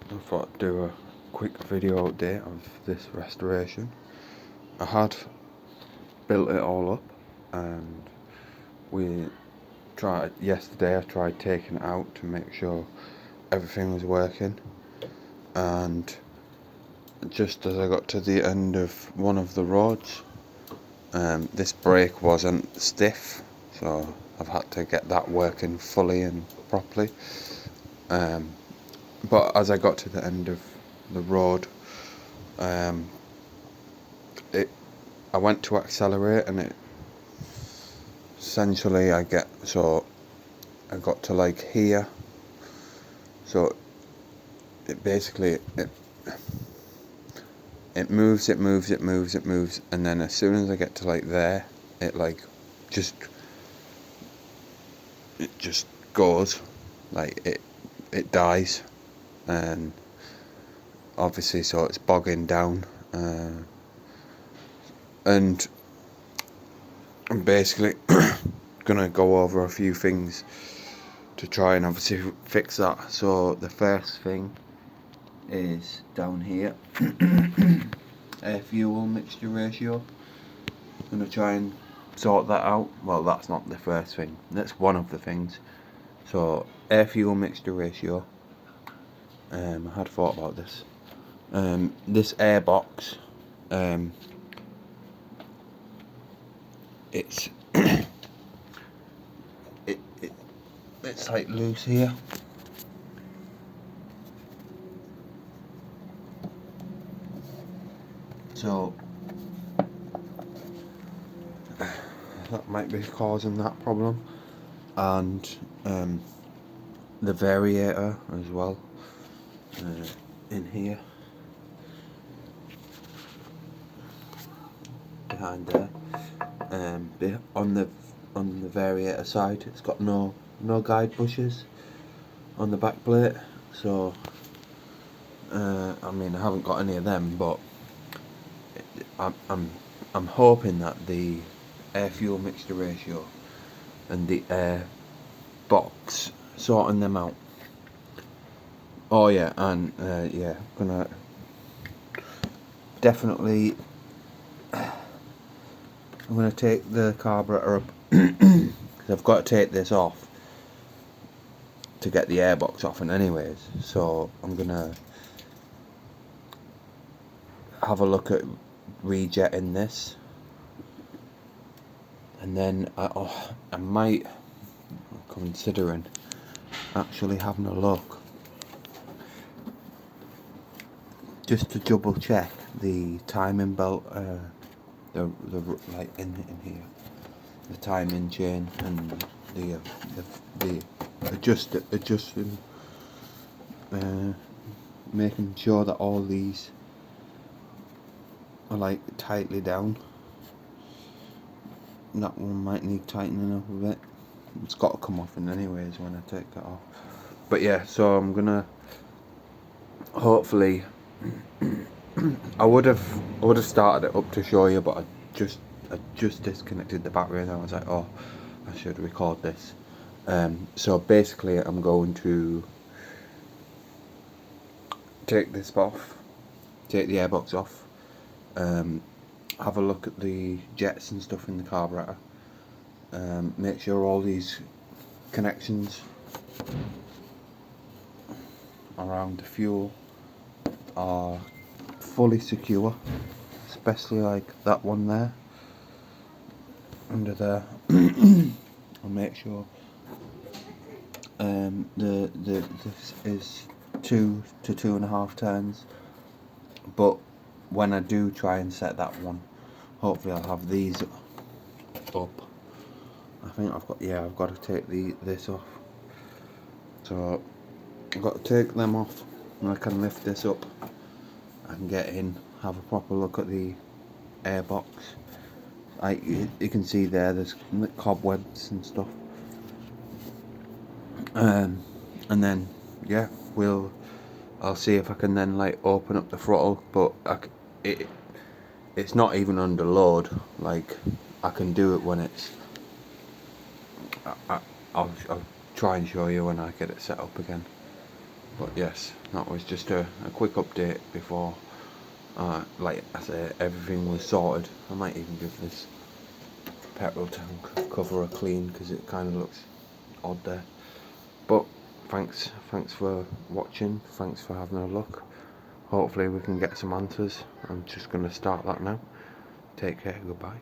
I thought I'd do a quick video update of this restoration. I had built it all up, and yesterday I tried taking it out to make sure everything was working, and just as I got to the end of one of the rods, this brake wasn't stiff, so I've had to get that working fully and properly. But as I got to the end of the road, I went to accelerate, and essentially I got to like here, so it basically it moves, and then as soon as I get to like there, it like just goes, like it dies, and obviously so it's bogging down, and I'm basically gonna go over a few things to try and obviously fix that. So the first thing is down here, air fuel mixture ratio. I'm gonna try and sort that out. Well, that's not the first thing, that's one of the things. So air fuel mixture ratio, I had thought about this. This air box, it's it's like loose here. So that might be causing that problem, and the variator as well, in here behind there, on the variator side, it's got no guide bushes on the back plate, so I mean, I haven't got any of them, but I'm hoping that the air fuel mixture ratio and the air box sorting them out. Oh yeah, and yeah, gonna definitely, I'm gonna take the carburetor up because I've got to take this off to get the airbox off, and anyways, so I'm gonna have a look at rejetting this, and then I might, considering actually having a look just to double check the timing belt, the like in here, the timing chain, and the adjusting, making sure that all these are like tightly down. That one might need tightening up a bit. It's got to come off in anyways when I take that off. But yeah, so I'm gonna hopefully I would have started it up to show you, but I just disconnected the battery, and I was like, oh, I should record this. So basically I'm going to take this off, take the airbox off, have a look at the jets and stuff in the carburetor, make sure all these connections around the fuel are fully secure, especially like that one there under there. I'll make sure this is 2 to 2.5 turns, but when I do try and set that one, hopefully I'll have these up. I think I've got to take this off, so I've got to take them off, and I can lift this up and get in, have a proper look at the airbox. Like you can see there's cobwebs and stuff, and then yeah, I'll see if I can then like open up the throttle, but it's not even under load. Like, I can do it when it's I'll try and show you when I get it set up again. But yes, that was just a quick update before, like I say, everything was sorted. I might even give this petrol tank cover a clean because it kind of looks odd there. But thanks for watching, thanks for having a look. Hopefully we can get some answers. I'm just going to start that now. Take care, goodbye.